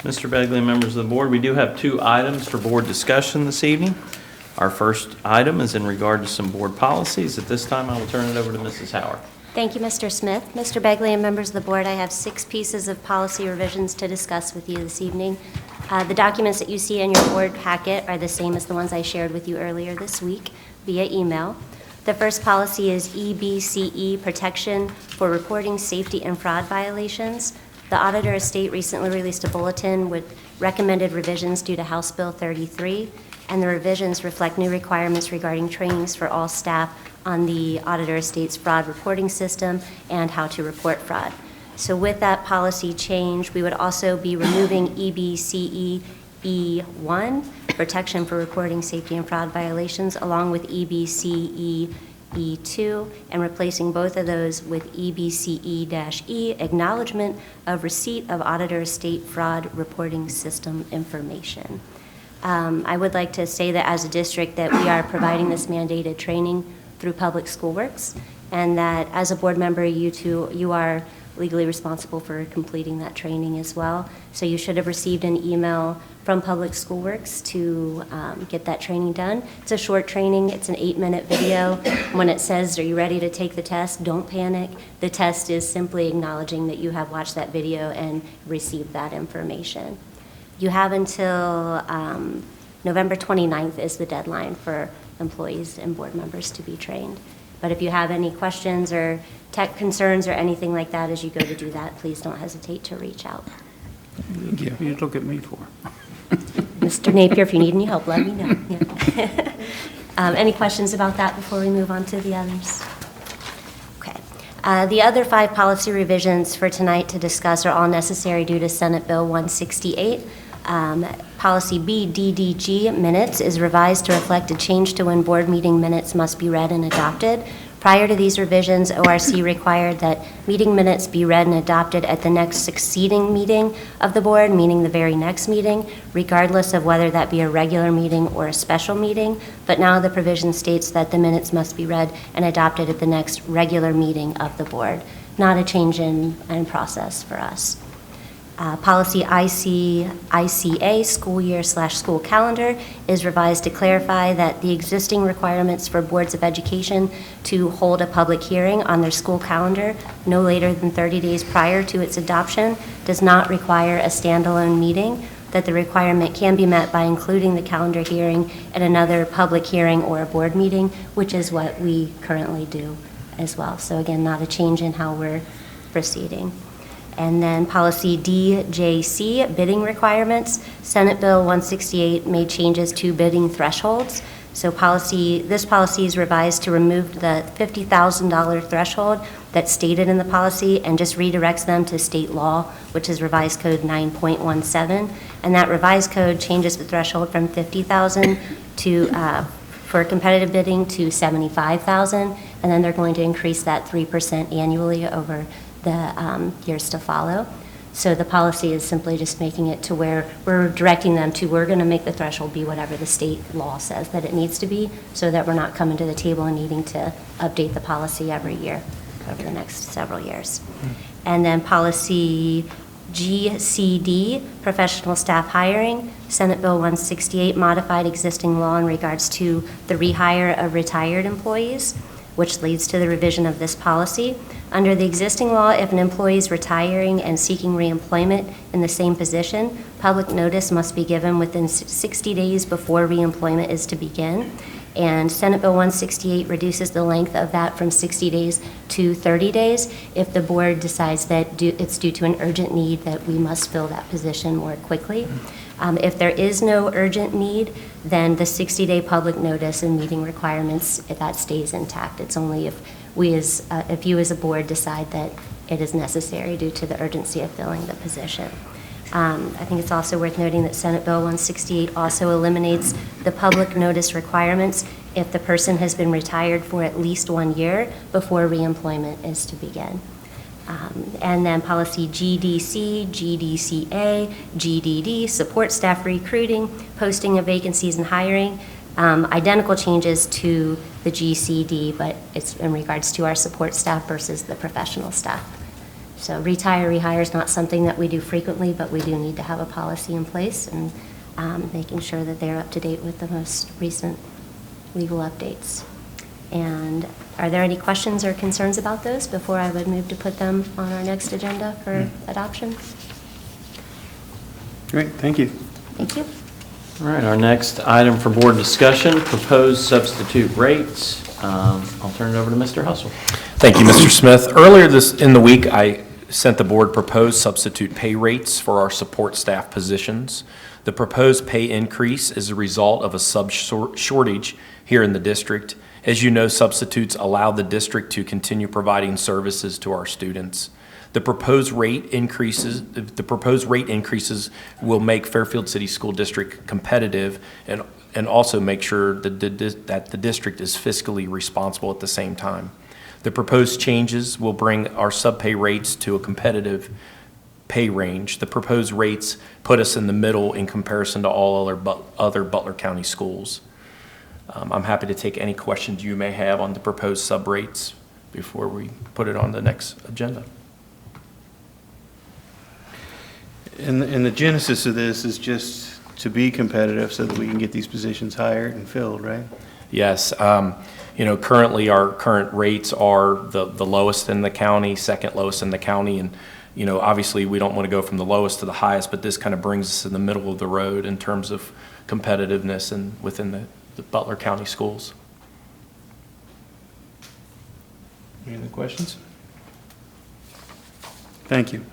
Mr. Begley and members of the board, we do have 2 items for board discussion this evening. Our first item is in regard to some board policies. At this time, I will turn it over to Mrs. Howard. Thank you, Mr. Smith. Mr. Begley and members of the board, I have 6 pieces of policy revisions to discuss with you this evening. The documents that you see in your board packet are the same as the ones I shared with you earlier this week via email. The first policy is EBCE, Protection for Reporting Safety and Fraud Violations. The Auditor of State recently released a bulletin with recommended revisions due to House Bill 33, and the revisions reflect new requirements regarding trainings for all staff on the Auditor of State's fraud reporting system and how to report fraud. So with that policy change, we would also be removing EBCE E1, Protection for Reporting Safety and Fraud Violations, along with EBCE E2, and replacing both of those with EBCE-E, Acknowledgement of Receipt of Auditor of State Fraud Reporting System Information. I would like to say that as a district that we are providing this mandated training through Public School Works, and that as a board member, you are legally responsible for completing that training as well. So you should have received an email from Public School Works to get that training done. It's a short training. It's an 8-minute video. When it says, "Are you ready to take the test?" don't panic. The test is simply acknowledging that you have watched that video and received that information. You have until November 29th is the deadline for employees and board members to be trained. But if you have any questions or tech concerns or anything like that as you go to do that, please don't hesitate to reach out. Yeah, you look at me for. Mr. Napier, if you need any help, let me know. Yeah. Any questions about that before we move on to the others? Okay. The other 5 policy revisions for tonight to discuss are all necessary due to Senate Bill 168. Policy BDDG, minutes, is revised to reflect a change to when board meeting minutes must be read and adopted. Prior to these revisions, ORC required that meeting minutes be read and adopted at the next succeeding meeting of the board, meaning the very next meeting, regardless of whether that be a regular meeting or a special meeting. But now the provision states that the minutes must be read and adopted at the next regular meeting of the board. Not a change in process for us. Policy ICA, school year/school calendar, is revised to clarify that the existing requirements for boards of education to hold a public hearing on their school calendar no later than 30 days prior to its adoption does not require a standalone meeting, that the requirement can be met by including the calendar hearing at another public hearing or a board meeting, which is what we currently do as well. So again, not a change in how we're proceeding. And then policy DJC, bidding requirements. Senate Bill 168 made changes to bidding thresholds. So this policy is revised to remove the $50,000 threshold that's stated in the policy and just redirects them to state law, which is revised code 9.17. And that revised code changes the threshold from $50,000 to for competitive bidding to $75,000, and then they're going to increase that 3% annually over the years to follow. So the policy is simply just making it to where we're directing them to, we're going to make the threshold be whatever the state law says that it needs to be, so that we're not coming to the table and needing to update the policy every year over the next several years. And then policy GCD, professional staff hiring. Senate Bill 168 modified existing law in regards to the rehire of retired employees, which leads to the revision of this policy. Under the existing law, if an employee is retiring and seeking reemployment in the same position, public notice must be given within 60 days before reemployment is to begin. And Senate Bill 168 reduces the length of that from 60 days to 30 days if the board decides that it's due to an urgent need that we must fill that position more quickly. If there is no urgent need, then the 60-day public notice and meeting requirements, that stays intact. It's only if you as a board decide that it is necessary due to the urgency of filling the position. I think it's also worth noting that Senate Bill 168 also eliminates the public notice requirements if the person has been retired for at least 1 year before reemployment is to begin. And then policy GDC, GDCA, GDD, support staff recruiting, posting of vacancies and hiring. Identical changes to the GCD, but it's in regards to our support staff versus the professional staff. So retire, rehire is not something that we do frequently, but we do need to have a policy in place and making sure that they're up to date with the most recent legal updates. And are there any questions or concerns about those before I would move to put them on our next agenda for adoption? Great, thank you. Thank you. All right, our next item for board discussion, proposed substitute rates. I'll turn it over to Mr. Hustle. Thank you, Mr. Smith. Earlier in the week, I sent the board proposed substitute pay rates for our support staff positions. The proposed pay increase is a result of a sub shortage here in the district. As you know, substitutes allow the district to continue providing services to our students. The proposed rate increases will make Fairfield City School District competitive and also make sure that the district is fiscally responsible at the same time. The proposed changes will bring our sub-pay rates to a competitive pay range. The proposed rates put us in the middle in comparison to all other Butler County schools. I'm happy to take any questions you may have on the proposed sub-rates before we put it on the next agenda. And the genesis of this is just to be competitive so that we can get these positions hired and filled, right? Yes. Currently our current rates are the lowest in the county, second lowest in the county. And, obviously we don't want to go from the lowest to the highest, but this kind of brings us in the middle of the road in terms of competitiveness and within the Butler County schools. Any other questions? Thank you.